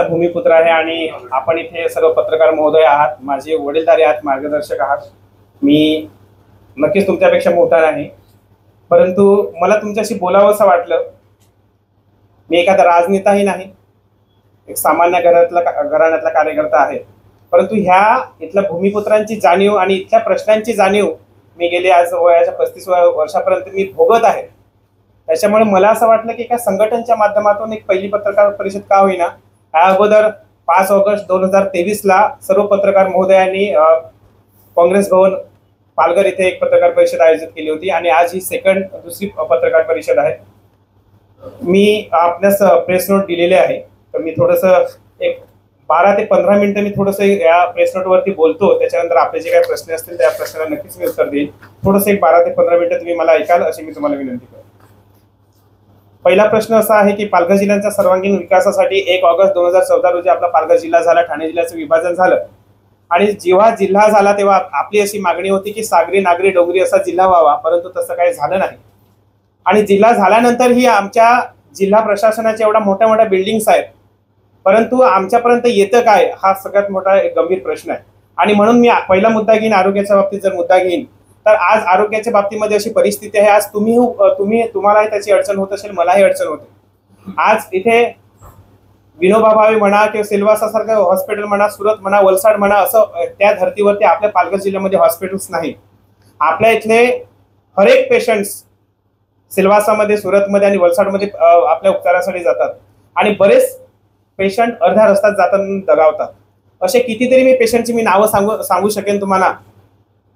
भूमिपुत्र आहे आणि आपण इथे सर्व पत्रकार महोदय आहात, माझे वडीलधारे आहात, मार्गदर्शक आहात. मी नक्कीच तुमच्यापेक्षा मोठा नाही, परंतु मला तुमच्याशी बोलावंसं वाटलं. मी एखादा राजनेताही नाही, एक सामान्य घराण्यातला कार्यकर्ता आहे, परंतु ह्या इथल्या भूमिपुत्रांची जाणीव आणि इथल्या प्रश्नांची जाणीव मी गेले आज वयाच्या 35 वर्षापर्यंत मी भोगत आहे. त्याच्यामुळे मला असं वाटलं की एका संघटनेच्या माध्यमातून एक पहिली पत्रकार परिषद का होईना. या अगोदर 5 ऑगस्ट 2023ला सर्व पत्रकार महोदयांनी काँग्रेस भवन पालघर इथे एक पत्रकार परिषद आयोजित केली होती आणि आज ही दुसरी पत्रकार परिषद आहे. मी आपल्यास प्रेस नोट दिलेले आहे, तर मी थोडंसं एक 12 ते 15 मिनिटं मी थोडंसं या प्रेस नोटवरती बोलतो. त्याच्यानंतर आपले जे काही प्रश्न असतील त्या प्रश्नाला नक्कीच मी उत्तर देईन. थोडंसं एक 12 ते 15 मिनिटं तुम्ही मला ऐकाल अशी मी तुम्हाला विनंती करतो. पहिला प्रश्न असा आहे की पालघर जिल्ह्याच्या सर्वांगीण विकासासाठी 1 ऑगस्ट 2014 रोजी आपला पालघर जिल्हा झाला, ठाणे जिल्ह्याचं विभाजन झालं आणि जेव्हा जिल्हा झाला तेव्हा आपली अशी मागणी होती की सागरी नागरी डोंगरी असा जिल्हा व्हावा, परंतु तसं काही झालं नाही. आणि जिल्हा झाल्यानंतरही आमच्या जिल्हा प्रशासनाच्या एवढ्या मोठ्या मोठ्या बिल्डिंग्स आहेत, परंतु आमच्यापर्यंत येतं काय हा सगळ्यात मोठा एक गंभीर प्रश्न आहे. आणि म्हणून मी पहिला मुद्दा घेईन, आरोग्याच्या बाबतीत जर मुद्दा घेईन तर आज आरोग्याच्या बाबतीमध्ये अशी परिस्थिती आहे, आज तुम्हालाही त्याची अडचण होत असेल, मलाही अडचण होते. आज इथे विनोबा भावे म्हणा किंवा सिल्वासासारखं हॉस्पिटल म्हणा, सुरत म्हणा, वलसाड म्हणा, असं त्या धर्तीवरती आपल्या पालघर जिल्ह्यामध्ये हॉस्पिटल्स नाही. आपल्या इथले हर एक पेशंट्स सिल्वासामध्ये, सुरतमध्ये आणि वलसाडमध्ये आपल्या उपचारासाठी जातात आणि बरेच पेशंट अर्ध्या रस्त्यात जाताना दगावतात. असे कितीतरी मी पेशंटची नावं सांगू शकेन तुम्हाला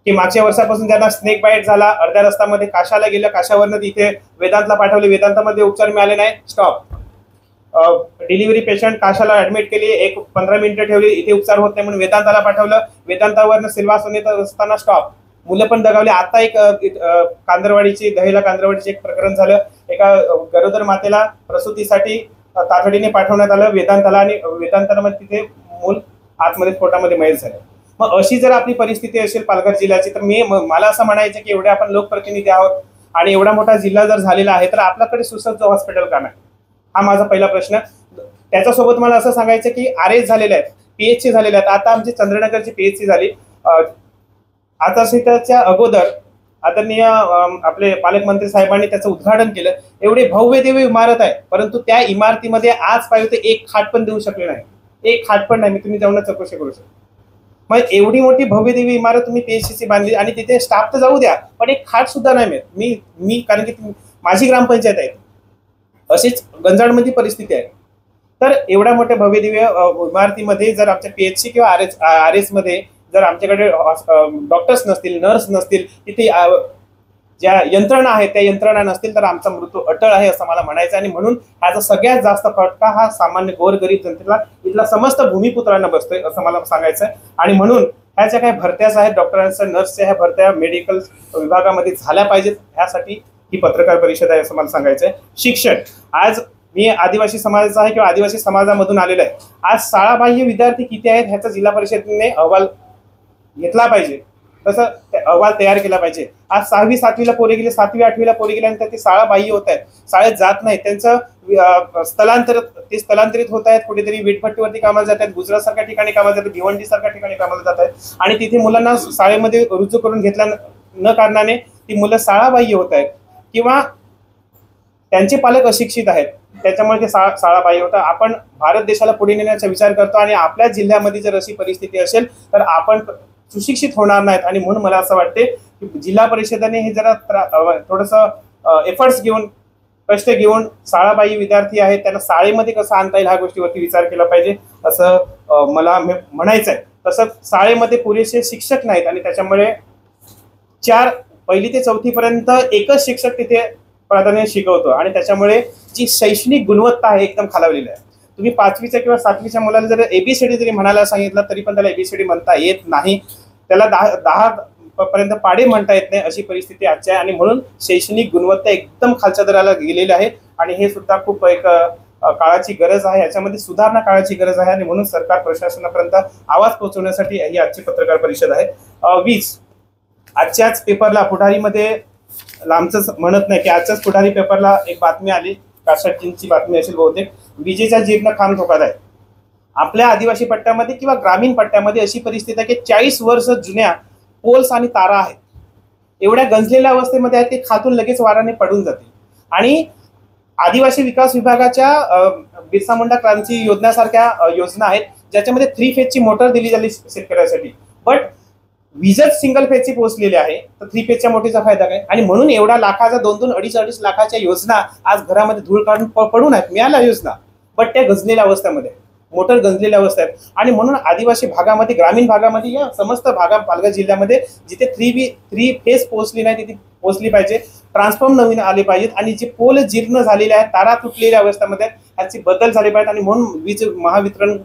की मागच्या वर्षापासून त्यांना स्नेक बाईट झाला, अर्ध्या रस्त्यामध्ये काशाला गेलं, काशावरनं इथे वेदांतला पाठवले, वेदांतामध्ये उपचार मिळाले नाही, स्टॉप. डिलिव्हरी पेशंट काशाला ऍडमिट केली, 15 मिनिटं ठेवली, इथे उपचार होत नाही म्हणून वेदांताला पाठवलं, वेदांतावरनं सिल्वासन येत असताना स्टॉप. मुलं पण दगावली. आता एक दहेला कांदरवाडीचे एक प्रकरण झालं. एका गरोदर मातेला प्रसूतीसाठी तातडीने पाठवण्यात आलं वेदांताला आणि वेदांताला तिथे मूल आतमध्ये पोटामध्ये मैल झालं. मग अशी जर आपली परिस्थिती असेल पालघर जिल्ह्याची तर मला असं म्हणायचं की एवढे आपण लोकप्रतिनिधी आहोत आणि एवढा मोठा जिल्हा जर झालेला आहे तर आपल्याकडे सुसज्ज हॉस्पिटल का नाही, हा माझा पहिला प्रश्न. त्याच्यासोबत मला असं सांगायचं की RS झालेले आहेत, PHC झालेले आहेत. आता आमची चंद्रनगरची PHC झाली. आचारसंहितेच्या अगोदर आदरणीय आपले पालकमंत्री साहेबांनी त्याचं उद्घाटन केलं. एवढी भव्य दिव्य इमारत आहे, परंतु त्या इमारतीमध्ये आज पाहिजे तर एक खाट पण देऊ शकले नाही, एक खाट पण नाही. मी तुम्ही जाऊन चौकशी करू शकतो. मग एवढी मोठी भव्य दिव्य इमारत तुम्ही PHC बांधली आणि तिथे स्टाफ तर जाऊ द्या, पण एक खाट सुद्धा नाही मिळत. मी कारण की माझी ग्रामपंचायत आहे, अशीच गंजाडमध्ये परिस्थिती आहे. तर एवढ्या मोठ्या भव्य दिव्य इमारतीमध्ये जर आमच्या PHC किंवा RS मध्ये जर आमच्याकडे डॉक्टर्स नसतील, नर्स नसतील, तिथे ज्या यंत्रणा आहेत त्या यंत्रणा नसतील तर आमचा मृत्यू अटळ आहे असं मला म्हणायचं. आणि म्हणून ह्याचा सगळ्यात जास्त फटका हा सामान्य गोरगरीब जनतेला, इथला समस्त भूमिपुत्रांना बसतोय असं मला सांगायचं आहे. आणि म्हणून ह्या ज्या काही भरत्याच आहेत डॉक्टरांच्या, नर्सच्या, ह्या भरत्या मेडिकल विभागामध्ये झाल्या पाहिजेत, ह्यासाठी ही पत्रकार परिषद आहे असं मला सांगायचं आहे. शिक्षण, आज मी आदिवासी समाजाचा आहे किंवा आदिवासी समाजामधून आलेला आहे. आज शाळाबाह्य विद्यार्थी किती आहेत ह्याचा जिल्हा परिषदेने अहवाल घेतला पाहिजे, तसं अहवाल तयार केला पाहिजे. आज 6वी 7वीला पोरे गेले, 7वी 8वीला पोरे गेल्यानंतर ते शाळा बाह्य होत आहेत, शाळेत जात नाही. त्यांचं स्थलांतरित होत आहेत, कुठेतरी वीटभट्टीवरती कामाला जात आहेत, गुजरात सारख्या ठिकाणी कामाला जातात, भिवंडी सारख्या ठिकाणी कामाला जात आहेत आणि तिथे मुलांना शाळेमध्ये रुजू करून घेतल्या न कारणाने ती मुलं शाळा बाह्य होत आहेत किंवा त्यांचे पालक अशिक्षित आहेत, त्याच्यामुळे ते शाळा बाह्य होतात. आपण भारत देशाला पुढे नेण्याचा विचार करतो आणि आपल्या जिल्ह्यामध्ये जर अशी परिस्थिती असेल तर आपण सुशिक्षित होणार नाहीत. आणि म्हणून मला असं वाटते की जिल्हा परिषदेने हे जरा थोडंसं एफर्ट्स घेऊन, कष्ट घेऊन, शाळाबाह्य विद्यार्थी आहेत त्यांना शाळेमध्ये कसं आणता येईल ह्या गोष्टीवरती विचार केला पाहिजे असं मला म्हणायचं आहे. तसंच शाळेमध्ये पुरेसे शिक्षक नाहीत आणि त्याच्यामुळे 1ली ते 4थी पर्यंत एकच शिक्षक तिथे प्राधान्य शिकवतो आणि त्याच्यामुळे जी शैक्षणिक गुणवत्ता आहे एकदम खालावलेली आहे. तुम्ही 5वीच्या किंवा 7वीच्या मुलाला जर ABCD जरी म्हणायला सांगितलं तरी पण त्याला ABCD म्हणता येत नाही, त्याला 10 पर्यंत पाढे म्हणता येत नाही, अशी परिस्थिती आजची आहे. आणि म्हणून शैक्षणिक गुणवत्ता एकदम खालच्या दराला गेलेली आहे आणि हे सुद्धा खूप एक काळाची गरज आहे, याच्यामध्ये सुधारणा काळाची गरज आहे. आणि म्हणून सरकार प्रशासनापर्यंत आवाज पोहोचवण्यासाठी ही आजची पत्रकार परिषद आहे. 20 आजच्याच पेपरला पुढारीमध्ये, लांबच म्हणत नाही की आजच्याच पुढारी पेपरला एक बातमी आली, 61 बातमी असेल बहुतेक, विजेचा जीर्ण खांब धोकादायक. आपल्या आदिवासी पट्ट्यामध्ये किंवा ग्रामीण पट्ट्यामध्ये अशी परिस्थिती आहे की 40 वर्ष जुन्या पोल्स आणि तारा आहेत, एवढ्या गंजलेल्या अवस्थेमध्ये आहेत ते खातून लगेच वाराने पडून जातील. आणि आदिवासी विकास विभागाच्या बिरसा मुंडा क्रांती योजनेसारख्या योजना आहेत ज्याच्यामध्ये 3 फेजची मोटर दिली झाली शेतकऱ्यासाठी, बट वीजच सिंगल फेजची पोहोचलेली आहे, तर 3 फेजच्या मोठीचा फायदा काय? आणि म्हणून एवढा लाखाचा 2-2, 2.5 लाखाच्या योजना आज घरामध्ये धूळ काढून पडून आहेत, मिळाल्या योजना, बट त्या गंजलेल्या अवस्थेमध्ये, मोटर गंजलेल्या अवस्थेत. आणि म्हणून आदिवासी भागामध्ये, ग्रामीण भागामध्ये, या समस्त पालघर जिल्ह्यामध्ये जिथे 3 फेज पोहोचली नाही तिथे पोहोचली पाहिजे, ट्रान्सफॉर्म नवीन आले पाहिजेत आणि जे पोल जीर्ण झालेले आहेत, तारा तुटलेल्या अवस्थेमध्ये ह्याची बदल झाले पाहिजेत. आणि म्हणून वीज महावितरण,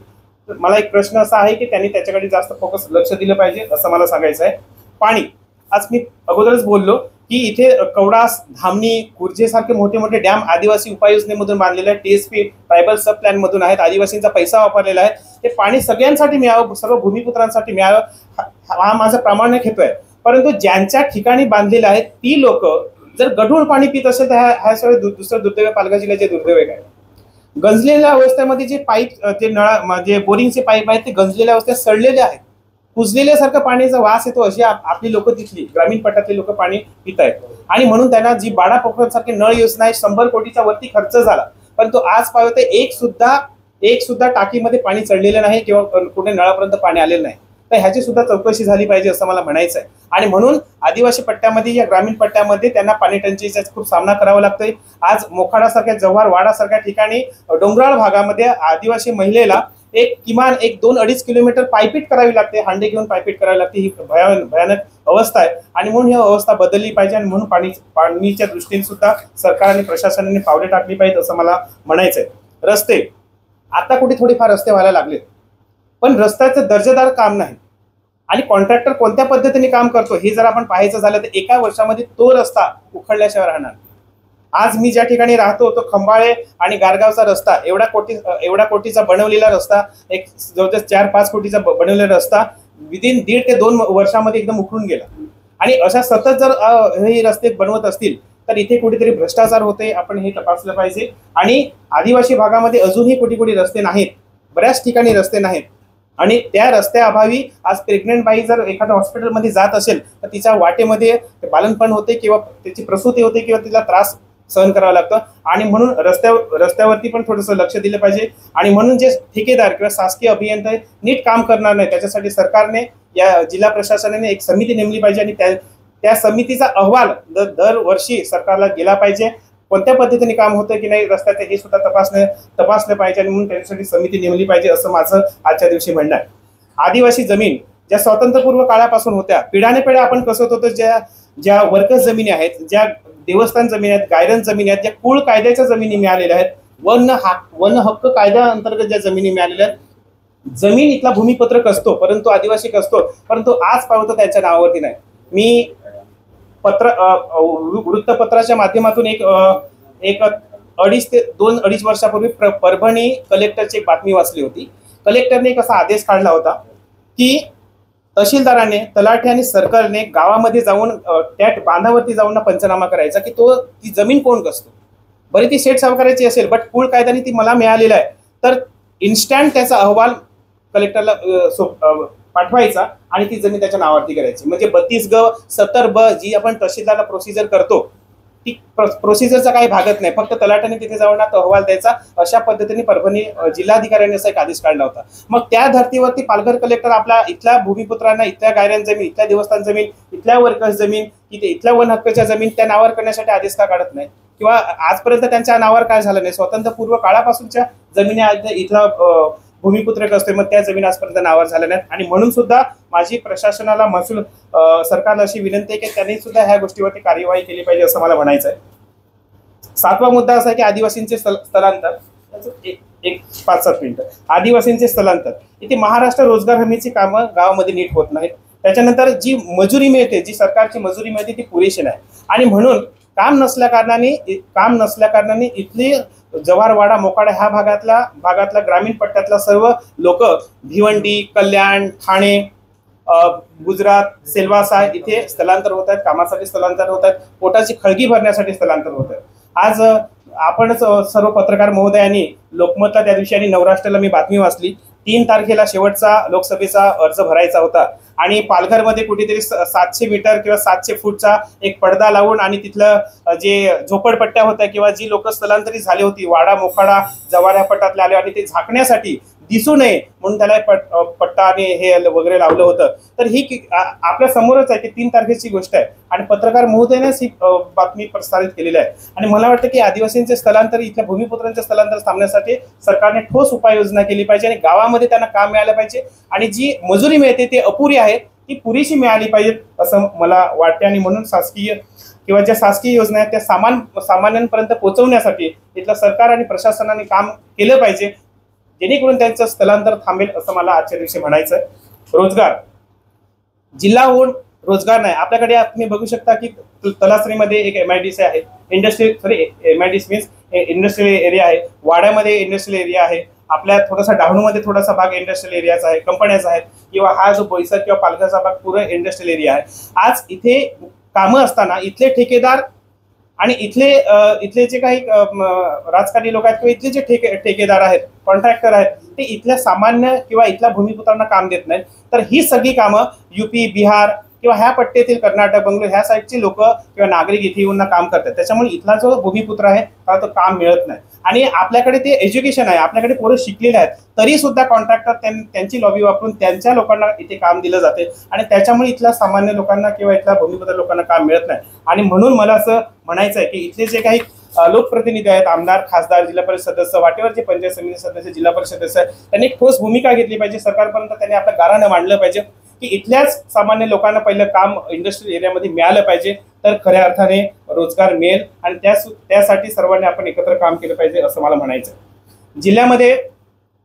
मला एक प्रश्न असा आहे की त्यांनी त्याच्याकडे जास्त फोकस लक्ष दिलं पाहिजे असं मला सांगायचं आहे. पाणी, आज मी अगोदरच बोललो की इथे कवडास, धामणी, कुर्जे सारखे मोठे मोठे डॅम आदिवासी उपाययोजनेमधून बांधलेले आहेत, TSP ट्रायबल सब प्लॅन मधून आहेत, आदिवासींचा पैसा वापरलेला आहे. ते पाणी सगळ्यांसाठी मिळावं, सर्व भूमिपुत्रांसाठी मिळावं, हा माझा प्रामाणिक हेतू आहे. परंतु ज्यांच्या ठिकाणी बांधलेले आहेत ती लोक जर गढूळ पाणी पित असेल तर ह्या सगळे दुसरं दुर्दैव, पालघर जिल्ह्याचे दुर्दैव आहे. गंजलेल्या अवस्थेमध्ये जे पाईप, ते नळा, म्हणजे बोरिंगचे पाईप आहेत ते गंजलेल्या अवस्थेत सडलेले आहेत, कुजलेल्यासारखं पाण्याचा वास येतो, अशी आपली लोक, तिथली ग्रामीण पट्ट्यातले लोक पाणी पित आहेत. आणि म्हणून त्यांना जी बाडा पोखरसारखी नळ योजना आहे, 100 कोटीच्या वरती खर्च झाला, परंतु आज पाहतो एक सुद्धा टाकीमध्ये पाणी चढलेलं नाही किंवा कुठे नळापर्यंत पाणी आलेलं नाही. तर ह्याची सुद्धा चौकशी झाली पाहिजे असं मला म्हणायचं आहे. आणि म्हणून आदिवासी पट्ट्यामध्ये, या ग्रामीण पट्ट्यामध्ये त्यांना पाणी टंचाईचा खूप सामना करावा लागतोय. आज मोखाडासारख्या, जव्हार, वाडासारख्या ठिकाणी डोंगराळ भागामध्ये आदिवासी महिलेला किमान 1-2-2.5 किलोमीटर पायपीट करावी लागते, हांडे घेऊन पायपीट करावी लागते. ही भयानक अवस्था आहे आणि म्हणून ही अवस्था बदलली पाहिजे. आणि म्हणून पाणीच्या दृष्टीने सुद्धा सरकार आणि प्रशासनाने पावले टाकली पाहिजेत असं मला म्हणायचं आहे. रस्ते, आता कुठे थोडेफार रस्ते व्हायला लागले, पण रस्त्याचं दर्जेदार काम नाही. आणि कॉन्ट्रॅक्टर कोणत्या पद्धतीने काम करतो हे जर आपण पाहायचं झालं तर एका वर्षामध्ये तो रस्ता उखडल्याशिवाय राहणार. आज मी ज्या ठिकाणी राहतो तो खंबाळे आणि गारगावचा रस्ता, एवढा कोटीचा बनवलेला रस्ता, एक जवळजवळ 4-5 कोटीचा बनवलेला रस्ता विदिन 1.5 ते 2 वर्षामध्ये एकदम उखडून गेला. आणि अशा सतत जर हे रस्ते बनवत असतील तर इथे कुठेतरी भ्रष्टाचार होते, आपण हे तपासलं पाहिजे. आणि आदिवासी भागामध्ये अजूनही कुठे रस्ते नाहीत, बऱ्याच ठिकाणी रस्ते नाहीत. आणि त्या रस्त्याअभावी आज प्रेग्नेंट बाई जर एखाद्या हॉस्पिटलमध्ये जात असेल तर तिच्या वाटेमध्ये बालनपण होते किंवा त्याची प्रसूती होते किंवा तिला त्रास सहन करावा लागतं. आणि म्हणून रस्त्यावरती पण थोडंसं लक्ष दिलं पाहिजे. आणि म्हणून जे ठेकेदार किंवा शासकीय अभियंता नीट काम करणार नाही, त्याच्यासाठी सरकारने, या जिल्हा प्रशासनाने एक समिती नेमली पाहिजे आणि त्या समितीचा अहवाल दरवर्षी सरकारला गेला पाहिजे. कोणत्या पद्धतीने काम होतं की नाही रस्त्याचे हे सुद्धा तपासलं पाहिजे. आणि म्हणून त्याच्यासाठी समिती नेमली पाहिजे असं माझं आजच्या दिवशी म्हणणं आहे. आदिवासी जमीन ज्या स्वातंत्र्यपूर्व काळापासून होत्या, पिढ्यानेपिढ्या आपण कसत होतो, ज्या वर्कस जमिनी आहेत, ज्या देवस्थान जमिनी आहेत, गायरन जमिनी आहेत, ज्या कुळ कायद्याच्या जमिनी मिळालेल्या आहेत, वन हक्क कायद्या अंतर्गत ज्या जमिनी मिळालेल्या आहेत, जमीन इथला भूमिपत्रक असतो परंतु आदिवासी असतो, परंतु आज पाहतो त्यांच्या नावावरती नाही. मी वृत्तपत्राच्या माध्यमातून एक 2.5 ते 2.5 वर्षापूर्वी परभणी कलेक्टरची एक बातमी वाचली होती. कलेक्टरने एक असा आदेश काढला होता की तहसीलदाराने, तलाठी आणि सरकारने गावामध्ये जाऊन त्या बांधावरती जाऊन पंचनामा करायचा की ती जमीन कोण कसतो. बरी ती सेट सावकाराची असेल, बट कुळ कायद्याने ती मला मिळालेला आहे, तर इन्स्टंट त्याचा अहवाल कलेक्टरला पाठवायचा आणि ती जमीन त्याच्या नावावरती करायची. म्हणजे 32 ग 70 ब जी आपण तहसीलदारला प्रोसिजर करतो ती प्रोसिजरचा काही भागत नाही, फक्त तलाट्याने तिथे जाऊन तो अहवाल द्यायचा. अशा पद्धतीने परभणी जिल्हाधिकाऱ्यांनी असा एक आदेश काढला होता. मग त्या धर्तीवरती पालघर कलेक्टर आपल्या इथल्या भूमिपुत्रांना, इथल्या गायरन जमीन, इथल्या देवस्थान जमीन, इथल्या वर्कर्स जमीन, इथल्या वन हक्काच्या जमीन त्या नावावर करण्यासाठी आदेश का काढत नाही किंवा आजपर्यंत त्यांच्या नावावर काय झालं नाही. स्वातंत्र्यपूर्व काळापासूनच्या जमिनी इथला भूमिपुत्रक असते, मग त्या जमीन आजपर्यंत नावावर झाल्या नाहीत. आणि म्हणून सुद्धा माझी प्रशासनाला, महसूल सरकारला अशी विनंती आहे की त्यांनी सुद्धा ह्या गोष्टीवरती कार्यवाही केली पाहिजे असं मला म्हणायचं आहे. 7वा मुद्दा असा आहे की आदिवासींचे स्थलांतर. एक 5-7 मिनिटं. आदिवासींचे स्थलांतर, इथे महाराष्ट्र रोजगार हमीची कामं गावामध्ये नीट होत नाहीत. त्याच्यानंतर जी मजुरी मिळते, जी सरकारची मजुरी मिळते ती पुरेशी नाही. आणि म्हणून काम नसल्या कारणाने इथली जव्हारवाडा, मोखाडा ह्या भागातला ग्रामीण पट्ट्यातला सर्व लोक भिवंडी, कल्याण, ठाणे, गुजरात, सेल्वासा इथे स्थलांतर होत आहेत, कामासाठी स्थलांतर होत आहेत, पोटाची खळगी भरण्यासाठी स्थलांतर होत आहेत. आज आपणच सर्व पत्रकार महोदयांनी लोकमतला त्या दिवशी आणि नवराष्ट्राला मी बातमी वाचली 3 तारखेला शेवटचा लोकसभेचा अर्ज भरायचा होता आणि पालघरमध्ये कुठेतरी 700 मीटर किंवा 700 फूटचा एक पडदा लावून आणि तिथलं जे झोपडपट्ट्या होत्या किंवा जी लोक स्थलांतरित झाली होती वाडा मोखाडा जवाऱ्या पट्टातले आले आणि ते झाकण्यासाठी दिसू नये म्हणून त्याला पट्टा आणि हे वगैरे लावलं होतं. तर ही आपल्या समोरच आहे की 3 तारखेची गोष्ट आहे आणि पत्रकार महोदयानेच ही बातमी प्रसारित केलेली आहे. आणि मला वाटतं की आदिवासींचे स्थलांतर इथल्या भूमिपुत्रांचे स्थलांतर थांबण्यासाठी सरकारने ठोस उपाययोजना केली पाहिजे आणि गावामध्ये त्यांना काम मिळालं पाहिजे आणि जी मजुरी मिळते ती अपुरी आहे ती पुरेशी मिळाली पाहिजे असं मला वाटते. आणि म्हणून शासकीय किंवा ज्या शासकीय योजना आहेत त्या सामान्यांपर्यंत पोहोचवण्यासाठी इथलं सरकार आणि प्रशासनाने काम केलं पाहिजे जेणेकरून त्यांचं स्थलांतर थांबेल असं मला आजच्या दिवशी म्हणायचं आहे. रोजगार जिल्हा होऊन रोजगार नाही. आपल्याकडे तुम्ही बघू शकता की तलासरीमध्ये एक MIDC आहे, MIDC मीन्स इंडस्ट्रियल एरिया आहे, वाड्यामध्ये इंडस्ट्रियल एरिया आहे, आपल्या थोडासा डहाणूमध्ये थोडासा भाग इंडस्ट्रियल एरियाचा आहे, कंपन्याचा आहे किंवा हा जो बोईसर किंवा पालघरचा भाग पूर्ण इंडस्ट्रियल एरिया आहे. आज इथे कामं असताना इथले ठेकेदार आणि इथले जे काही राजकारणी लोक आहेत किंवा इथले जे ठेकेदार आहेत कॉन्ट्रॅक्टर आहेत ते इथल्या सामान्य किंवा इथल्या भूमिपुत्रांना काम देत नाहीत. तर ही सगळी कामं UP बिहार किंवा ह्या पट्ट्यातील कर्नाटक बंगलोर ह्या साईडची लोक किंवा नागरिक इथे येऊन काम करतात. त्याच्यामुळे इथला जो भूमिपुत्र आहे त्याला तो काम मिळत नाही. आणि आपल्याकडे ते एज्युकेशन आहे, आपल्याकडे पोरं शिकलेले आहेत तरी सुद्धा कॉन्ट्रॅक्टर त्यांची लॉबी वापरून त्यांच्या लोकांना इथे काम दिलं जाते आणि त्याच्यामुळे इथल्या सामान्य लोकांना किंवा इथल्या भूमिपुत्र लोकांना काम मिळत नाही. आणि म्हणून मला असं म्हणायचं आहे की इथले जे काही लोकप्रतिनिधी आहेत, आमदार, खासदार, जिल्हा परिषद सदस्य, वाटेवर जे पंचायत समिती सदस्य, जिल्हा परिषद सदस्य आहेत, त्यांनी ठोस भूमिका घेतली पाहिजे. सरकारपर्यंत त्यांनी आपलं गाऱ्हाणं मांडलं पाहिजे की इथल्याच सामान्य लोकांना पहिलं काम इंडस्ट्रियल एरियामध्ये मिळालं पाहिजे तर खऱ्या अर्थाने रोजगार मिळेल आणि त्यासाठी सर्वांनी आपण एकत्र काम केलं पाहिजे असं मला म्हणायचं. जिल्ह्यामध्ये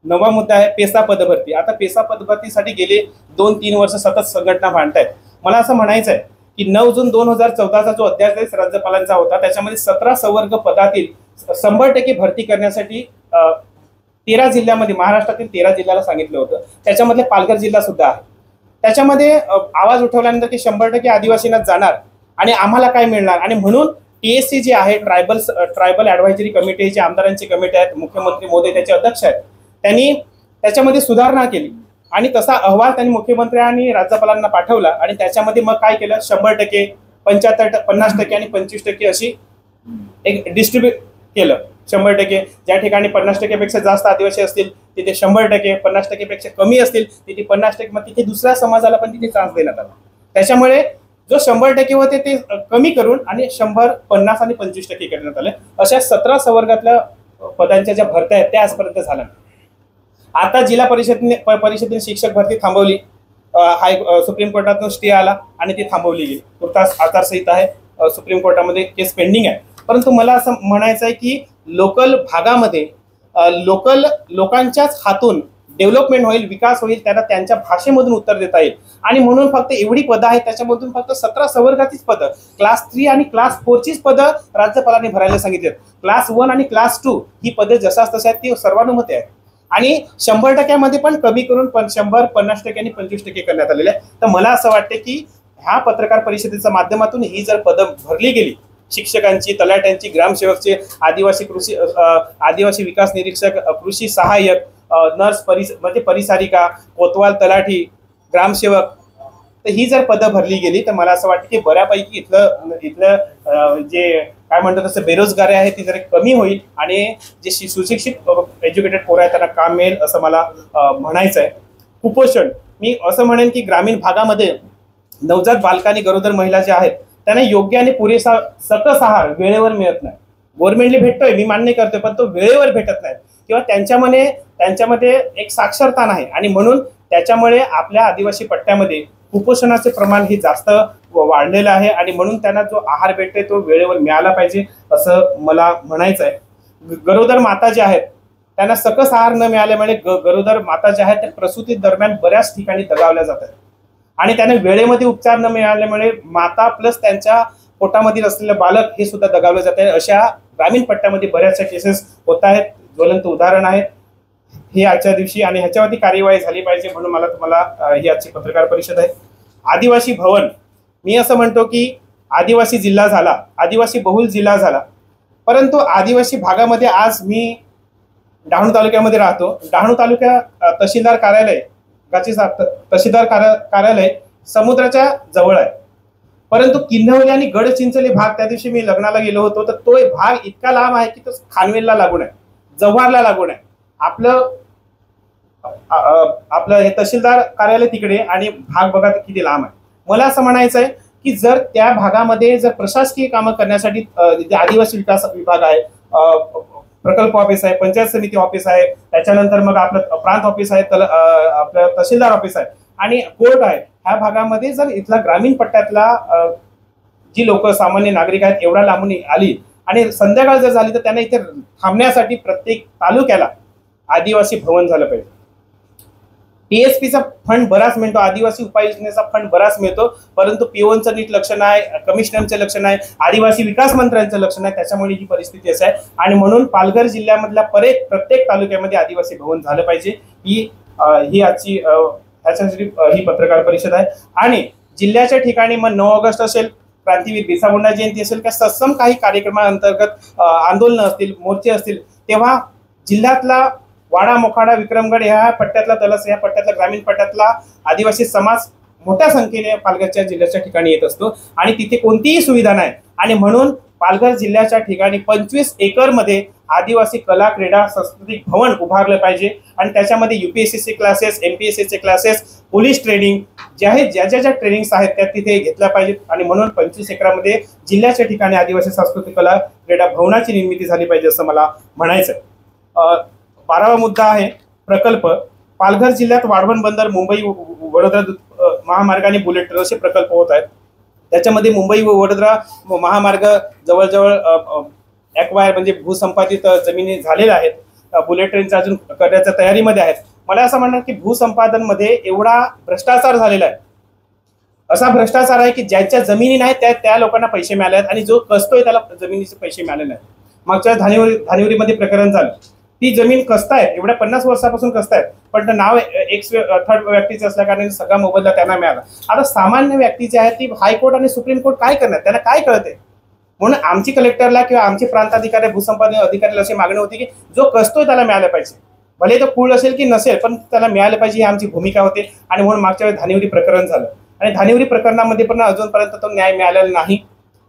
नवा मुद्दा आहे पेसा पदभरती. आता पेसा पदभरतीसाठी गेले 2-3 वर्ष सतत संघटना भांडतायत. मला असं म्हणायचं आहे की 9 जून 2014चा जो अध्यादेश राज्यपालांचा होता त्याच्यामध्ये 17 संवर्ग पदातील 100% भरती करण्यासाठी 13 जिल्ह्यामध्ये महाराष्ट्रातील 13 जिल्ह्याला सांगितलं होतं. त्याच्यामधले पालघर जिल्हा सुद्धा आहे. त्याच्यामध्ये आवाज उठवल्यानंतर की 100% आदिवासींना जाणार आणि आम्हाला काय मिळणार आणि म्हणून TSC जे आहे ट्रायबल ॲडव्हायझरी कमिटी जे आमदारांची कमिटी आहेत, मुख्यमंत्री मोदी त्याचे अध्यक्ष आहेत, त्यांनी त्याच्यामध्ये सुधारणा केली आणि तसा अहवाल त्यांनी मुख्यमंत्री आणि राज्यपालांना पाठवला आणि त्याच्यामध्ये मग काय केलं 100%, 75%, 50% आणि 25% अशी एक डिस्ट्रीब्यूट केलं. 100% ज्या ठिकाणी 50% पेक्षा जास्त आदिवासी असतील तिथे 100%, 50% पेक्षा कमी असतील तिथे 50%, मग तिथे दुसऱ्या समाजाला पण तिथे चान्स देण्यात आला. त्याच्यामुळे जो 100% होते ते कमी करून आणि 100, 50 आणि 25% करण्यात आले. अशा 17 संवर्गातल्या पदांच्या ज्या भरत्या आहेत त्या आजपर्यंत झाल्या. आता जिल्हा परिषदेने शिक्षक भरती थांबवली. सुप्रीम कोर्टातून स्टे आला आणि ती थांबवली गेली. तुर्तास आचारसंहिता आहे, सुप्रीम कोर्टामध्ये केस पेंडिंग आहे. परंतु मला असं म्हणायचं आहे की लोकल भागामध्ये लोकांच्याच हातून डेव्हलपमेंट होईल, विकास होईल, त्यांना त्यांच्या भाषेमधून उत्तर देता येईल. आणि म्हणून फक्त एवढी पदं आहेत त्याच्यामधून फक्त 17 संवर्गाचीच पदं, क्लास 3 आणि क्लास 4चीच पदं राज्यपालांनी भरायला सांगितलेत. क्लास 1 आणि क्लास 2 ही पदं जसाच तशा आहेत ती सर्वानुमते आहेत आणि 100% पण कमी करून 100, 50% आणि 25% करण्यात आलेले आहे. तर मला असं वाटतं की ह्या पत्रकार परिषदेच्या माध्यमातून ही जर पदं भरली गेली शिक्षकांची, तलाट्यांची, ग्रामसेवकचे, आदिवासी विकास निरीक्षक, कृषी सहाय्यक, नर्स म्हणजे परिचारिका, कोतवाल, तलाठी, ग्रामसेवक, तर ही जर पदं भरली गेली तर मला असं वाटतं की बऱ्यापैकी इथलं जे काय म्हणतात तसं बेरोजगारी आहे ती जरा कमी होईल आणि जे सुशिक्षित एज्युकेटेड पोरं आहेत त्यांना काम मिळेल असं मला म्हणायचं आहे. कुपोषण, मी असं म्हणेन की ग्रामीण भागामध्ये नवजात बालकांनी, गरोदर महिला ज्या आहेत त्यांना योग्य आणि पुरेसा सकस आहार वेळेवर मिळत नाही. गव्हर्नमेंटने भेटतोय, मी मान्य करतोय, पण तो वेळेवर भेटत नाही किंवा त्यांच्यामध्ये एक साक्षरता नाही आणि म्हणून त्याच्यामुळे आपल्या आदिवासी पट्ट्यामध्ये कुपोषणाचे प्रमाण हे जास्त वाढलेलं आहे आणि म्हणून त्यांना जो आहार भेटतोय तो वेळेवर मिळाला पाहिजे असं मला म्हणायचं आहे. गरोदर माता ज्या आहेत त्यांना सकस आहार न मिळाल्यामुळे गरोदर माता ज्या आहेत त्या प्रसूती दरम्यान बऱ्याच ठिकाणी दगावल्या जातात आणि त्यांना वेळेमध्ये उपचार न मिळाल्यामुळे माता प्लस त्यांच्या पोटामधील असलेलं बालक हे सुद्धा दगावलं जात आहे. अशा ग्रामीण पट्ट्यामध्ये बऱ्याचशा केसेस होत आहेत, ज्वलंत उदाहरण आहेत हे आजच्या दिवशी आणि ह्याच्यावरती कार्यवाही झाली पाहिजे म्हणून मला तुम्हाला ही आजची पत्रकार परिषद आहे. आदिवासी भवन, मी असं म्हणतो की आदिवासी जिल्हा झाला, आदिवासी बहुल जिल्हा झाला, परंतु आदिवासी भागामध्ये आज मी डहाणू तालुक्यामध्ये राहतो. डहाणू तालुक्या तहसीलदार कार्यालय तहसीलदार कार्यालय समुद्राच्या जवळ आहे. परंतु किन्हवली आणि गडचिंचले भाग, त्या दिवशी मी लग्नाला गेलो होतो, तर तो भाग इतका लांब आहे की तो खानवेलला लागून आहे, जव्हारला लागून आहे. आपलं हे तहसीलदार कार्यालय तिकडे आणि भाग बघा किती लांब आहे. मला असं म्हणायचं आहे की जर त्या भागामध्ये जर प्रशासकीय कामं करण्यासाठी आदिवासी विकास विभाग आहे, प्रकल्प ऑफिस आहे, पंचायत समिती ऑफिस आहे, त्याच्यानंतर मग आपलं प्रांत ऑफिस आहे, आपलं तहसीलदार ऑफिस आहे आणि कोर्ट आहे, ह्या भागामध्ये जर इथला ग्रामीण पट्ट्यातला जी लोक सामान्य नागरिक आहेत एवढा लांबून आली आणि संध्याकाळ जर झाली तर त्यांना इथे थांबण्यासाठी प्रत्येक तालुक्याला आदिवासी भवन झालं पाहिजे. टीएसपीचा फंड बराच मिळतो, आदिवासी उपाययोजनेचा फंड बराच मिळतो, परंतु पीओनचं नीट लक्ष नाही, कमिशनरचं लक्ष नाही, आदिवासी विकास मंत्र्यांचं लक्ष नाही, त्याच्यामुळे ही परिस्थिती असं आहे. आणि म्हणून पालघर जिल्ह्यामधल्या प्रत्येक तालुक्यामध्ये आदिवासी भवन झालं पाहिजे. ही आजची ह्याच्यासाठी ही पत्रकार परिषद आहे. आणि जिल्ह्याच्या ठिकाणी मग 9 ऑगस्ट असेल, क्रांतीवीर बिरसा मुंडा जयंती असेल, किंवा सत्सम काही कार्यक्रमाअंतर्गत आंदोलन असतील, मोर्चे असतील, तेव्हा जिल्ह्यातला वाडा, मोखाडा, विक्रमगड ह्या पट्ट्यातला, तलस या पट्ट्यातला, ग्रामीण पट्ट्यातला आदिवासी समाज मोठ्या संख्येने पालघरच्या जिल्ह्याच्या ठिकाणी येत असतो आणि तिथे कोणतीही सुविधा नाही. आणि म्हणून पालघर जिल्ह्याच्या ठिकाणी 25 एकरमध्ये आदिवासी कला, क्रीडा, सांस्कृतिक भवन उभारलं पाहिजे आणि त्याच्यामध्ये UPSC classes, MPSC classes, police training, ज्या ट्रेनिंग्स आहेत त्या तिथे घेतल्या पाहिजेत. आणि म्हणून 25 एकरामध्ये जिल्ह्याच्या ठिकाणी आदिवासी सांस्कृतिक कला, क्रीडा भवनाची निर्मिती झाली पाहिजे असं मला म्हणायचं. 12वा मुद्दा आहे प्रकल्प. पालघर जिल्ह्यात वाढवण बंदर, मुंबई वडोदरा महामार्गाने बुलेट ट्रेन असे प्रकल्प होत आहेत. त्याच्यामध्ये मुंबई व वडोदरा महामार्ग जवळजवळ ॲक्वायर म्हणजे भूसंपादित जमिनी झालेल्या आहेत. बुलेट ट्रेनच्या अजून करण्याच्या तयारीमध्ये आहेत. मला असं म्हणणं की भूसंपादन मध्ये एवढा भ्रष्टाचार झालेला आहे, असा भ्रष्टाचार आहे की ज्यांच्या जमिनी नाहीत त्या लोकांना पैसे मिळाले आहेत आणि जो कसतोय त्याला जमिनीचे पैसे मिळाले नाहीत. मागच्या धानिवरीमध्ये प्रकरण झालं, ती जमीन कसतायत, एवढ्या 50 वर्षापासून कसतायत, पण नाव थर्ड व्यक्तीचं असल्या कारण सगळा मोबदला त्यांना मिळाला. आता सामान्य व्यक्ती जे आहेत ती हायकोर्ट आणि सुप्रीम कोर्ट काय करणार, त्यांना काय कळते. म्हणून आमची कलेक्टरला किंवा आमचे प्रांताधिकारी, भूसंपादन अधिकाऱ्याला अशी मागणी होती की जो कसतोय त्याला मिळालं पाहिजे, भले तो कुळ असेल की नसेल पण त्याला मिळालं पाहिजे, ही आमची भूमिका होती. आणि म्हणून मागच्या वेळी धानिवरी प्रकरण झालं आणि धानिवरी प्रकरणामध्ये पण अजूनपर्यंत तो न्याय मिळालेला नाही,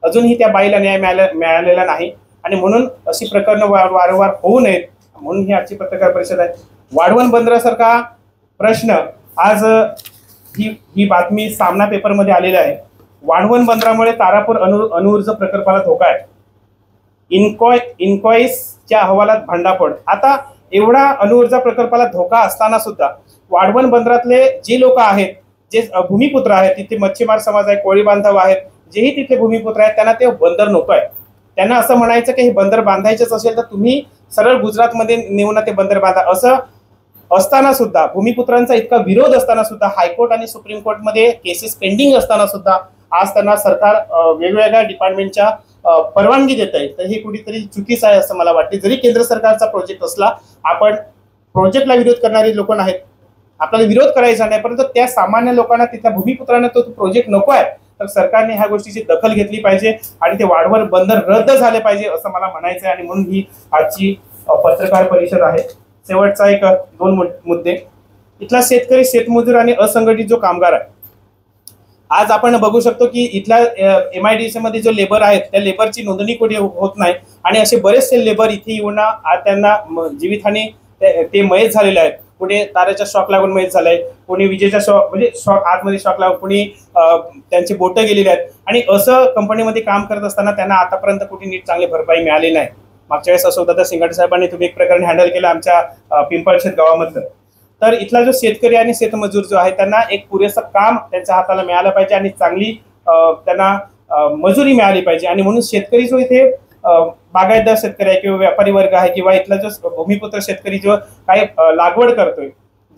अजूनही त्या बाईला न्याय मिळालेला नाही. आणि म्हणून अशी प्रकरणं वारंवार होऊ नयेत म्हणून ही आजची पत्रकार परिषद आहे. वाढवण बंदरासारखा प्रश्न, आज ही बातमी सामना पेपरमध्ये आलेली आहे. वाढवण बंदरामुळे तारापूर अणुऊर्जा प्रकल्पाला धोका आहे. इन्क्वाईसच्या अहवालात भांडाफोड. आता एवढा अणुऊर्जा प्रकल्पाला धोका असताना सुद्धा वाढवण बंदरातले जे लोक आहेत, जे भूमिपुत्र आहेत, तिथे मच्छीमार समाज आहे, कोळी बांधव आहेत, जेही तिथे भूमिपुत्र आहेत, त्यांना ते बंदर नको आहे. त्यांना असं म्हणायचं की हे बंदर बांधायचंच असेल तर तुम्ही सरळ गुजरातमध्ये नेऊन ते बंदर बांधा. असं असताना सुद्धा, भूमिपुत्रांचा इतका विरोध असताना सुद्धा, हायकोर्ट आणि सुप्रीम कोर्टमध्ये केसेस पेंडिंग असताना सुद्धा आज त्यांना सरकार वेगवेगळ्या डिपार्टमेंटच्या परवानगी देत आहे. तर हे कुठेतरी चुकीचं आहे असं मला वाटते. जरी केंद्र सरकारचा प्रोजेक्ट असला, आपण प्रोजेक्टला विरोध करणारी लोक नाहीत, आपल्याला विरोध करायचा नाही, परंतु त्या सामान्य लोकांना, तिथल्या भूमिपुत्रांना तो प्रोजेक्ट नको आहे, तर सरकारने ह्या गोष्टीची दखल घेतली पाहिजे आणि ते वाढवण बंदर रद्द झाले पाहिजे असं मला म्हणायचं आहे. आणि म्हणून ही आजची पत्रकार परिषद आहे. शेवटचा 2 मुद्दे. इथला शेतकरी, शेतमजूर आणि असंघटित जो कामगार आहे, आज आपण बघू शकतो की इथल्या MIDC मध्ये जो लेबर आहेत त्या लेबरची नोंदणी कुठे होत नाही आणि असे बरेचसे लेबर इथे येऊन त्यांना जीवितहानी ते मयत झालेले आहेत. कुठे ताराच्या शॉक लागून मयत झालाय, कोणी विजेच्या शॉक म्हणजे शॉक आतमध्ये शॉक लागून, कोणी त्यांची बोटं गेलेली आहेत. आणि असं कंपनीमध्ये काम करत असताना त्यांना आतापर्यंत कुठे नीट चांगली भरपाई मिळाली नाही. मागच्या वेळेस असं होतं तर सिंगाटे साहेबांनी तुम्ही एक प्रकरण हँडल केलं आमच्या पिंपळशेत गावामधलं. तर इथला जो शेतकरी आणि शेतमजूर जो आहे त्यांना एक पुरेसं काम त्यांच्या हाताला मिळालं पाहिजे आणि चांगली त्यांना मजुरी मिळाली पाहिजे. आणि म्हणून शेतकरी जो इथे बागायतदार शेतकरी आहे किंवा व्यापारी वर्ग आहे किंवा इथला जो भूमिपुत्र शेतकरी जो काही लागवड करतोय,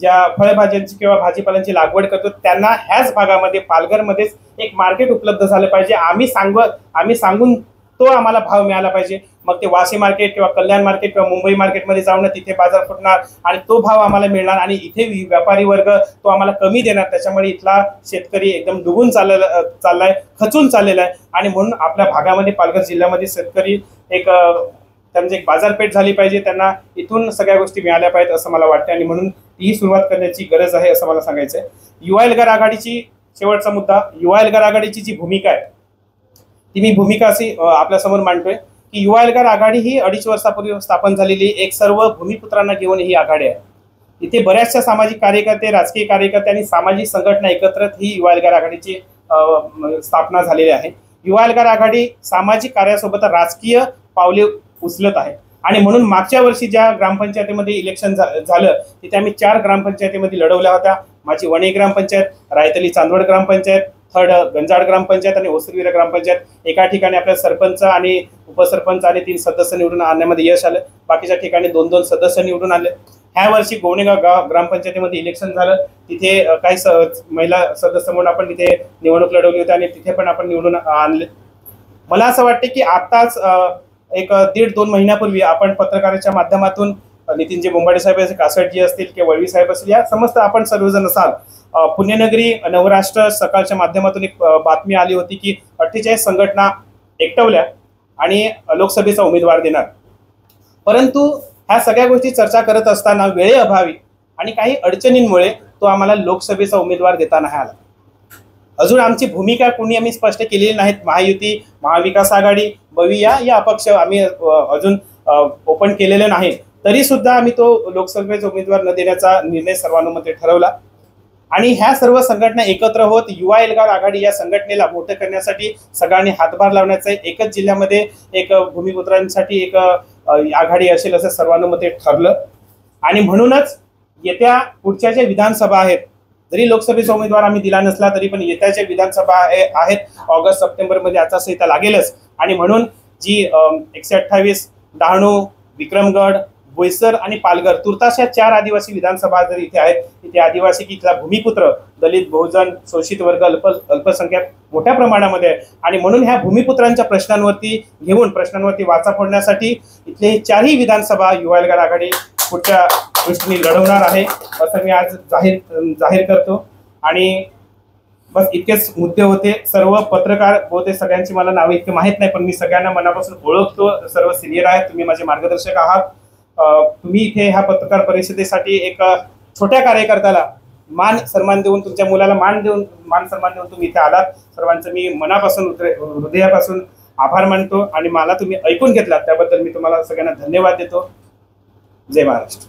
ज्या फळभाज्यांची किंवा भाजीपाल्यांची लागवड करतो, त्यांना ह्याच भागामध्ये पालघरमध्येच एक मार्केट उपलब्ध झालं पाहिजे. आम्ही सांगून तो आम्हाला भाव मिळाला पाहिजे. मग ते वाशी मार्केट किंवा कल्याण मार्केट किंवा मुंबई मार्केटमध्ये जाऊन तिथे बाजार फुटणार आणि तो भाव आम्हाला मिळणार आणि इथे व्यापारी वर्ग तो आम्हाला कमी देणार. त्याच्यामुळे इथला शेतकरी एकदम डुबून चाललाय, खचून चाललेला आहे. आणि म्हणून आपल्या भागामध्ये, पालघर जिल्ह्यामध्ये शेतकरी एक त्यांची एक बाजारपेठ झाली पाहिजे, त्यांना इथून सगळ्या गोष्टी मिळाल्या पाहिजेत असं मला वाटतं आणि म्हणून ही सुरुवात करण्याची गरज आहे असं मला सांगायचं आहे. युवा एल्गार आघाडीची शेवटचा मुद्दा, युवा एल्गार आघाडीची जी भूमिका आहे ती मी भूमिका अशी आपल्यासमोर मांडतोय की युवा एल्गार आघाडी ही 2.5 वर्षापूर्वी स्थापन झालेली एक सर्व भूमिपुत्रांना घेऊन ही आघाडी आहे. इथे बऱ्याचशा सामाजिक कार्यकर्ते, राजकीय कार्यकर्ते आणि सामाजिक संघटना एकत्र ही युवा एल्गार आघाडीची स्थापना झालेली आहे. युवा एल्गार आघाडी सामाजिक कार्यासोबत राजकीय पावले उचलत आहे आणि म्हणून मागच्या वर्षी ज्या ग्रामपंचायतीमध्ये इलेक्शन झालं तिथे आम्ही 4 ग्रामपंचायतीमध्ये लढवल्या होत्या. माझी वणी ग्रामपंचायत, रायतली चांदवड ग्रामपंचायत, थर्ड गंजाड ग्रामपंचायत आणि ओसरविरा ग्रामपंचायत. एका ठिकाणी आपल्या सरपंच आणि उपसरपंच आणि 3 सदस्य निवडून आणण्यामध्ये यश आलं. बाकीच्या ठिकाणी 2-2 सदस्य निवडून आले. ह्या वर्षी गोवणेगाव ग्रामपंचायतीमध्ये इलेक्शन झालं. तिथे काही महिला सदस्य म्हणून आपण तिथे निवडणूक लढवली होती आणि तिथे पण आपण निवडून आणले. मला असं वाटतं की आताच एक 1.5-2 महिन्यापूर्वी आपण पत्रकाराच्या माध्यमातून नितीनजी बोंबाडे साहेब, कासटजी असतील किंवा वळवी साहेब असतील, या समस्त आपण सर्वजण असाल, पुण्यनगरी नवराष्ट्र सकाळच्या माध्यमातून एक बातमी आली होती की 48 संघटना एकटवल्या आणि लोकसभेचा उमेदवार देणार. परंतु ह्या सगळ्या गोष्टी चर्चा करत असताना वेळेअभावी आणि काही अडचणींमुळे तो आम्हाला लोकसभेचा उमेदवार देता नाही आला. अजून आमची भूमिका कोणी आम्ही स्पष्ट केलेली नाहीत. महायुती, महाविकास आघाडी, बविया या अपक्ष आम्ही अजून ओपन केलेले नाही. तरी सुद्धा आम्ही तो लोकसभेचा उमेदवार न देण्याचा निर्णय सर्वानुमते ठरवला आणि ह्या सर्व संघटना एकत्र होत युवा एल्गार आघाडी या संघटनेला मोठं करण्यासाठी सगळ्यांनी हातभार लावण्याचं एकच जिल्ह्यामध्ये एक भूमिपुत्रांसाठी एक आघाडी असेल असं सर्वानुमते ठरलं. आणि म्हणूनच येत्या पुढच्या ज्या विधानसभा आहेत, जरी लोकसभेचा उमेदवार आम्ही दिला नसला तरी पण येत्या ज्या विधानसभा आहेत ऑगस्ट-सप्टेंबर मध्ये आचारसंहिता लागेलच आणि म्हणून जी 128 डहाणू, विक्रमगड, बोईसर आणि पालघर तुर्तास या 4 आदिवासी विधानसभा जर इथे आहेत, तिथे आदिवासी की इथला भूमिपुत्र, दलित, बहुजन, शोषित वर्ग, अल्पसंख्याक मोठ्या प्रमाणामध्ये आहे आणि म्हणून ह्या भूमिपुत्रांच्या प्रश्नांवरती वाचा फोडण्यासाठी इथले 4ही विधानसभा युवा एल्गार आघाडी पुढच्या दृष्टीने लढवणार आहे असं मी आज जाहीर करतो. आणि बस इतकेच मुद्दे होते. सर्व पत्रकार होते, सगळ्यांची मला नावे इतके माहीत नाही, पण मी सगळ्यांना मनापासून ओळखतो. सर्व सिनियर आहेत, तुम्ही माझे मार्गदर्शक आहात. तुम्ही इथे ह्या पत्रकार परिषदेसाठी एक छोट्या कार्यकर्त्याला मान सन्मान देऊन, तुमच्या मुलाला मान सन्मान देऊन तुम्ही इथे आलात. सर्वांचं मी मनापासून हृदयापासून आभार मानतो आणि मला तुम्ही ऐकून घेतलात त्याबद्दल मी तुम्हाला सगळ्यांना धन्यवाद देतो. जय महाराष्ट्र.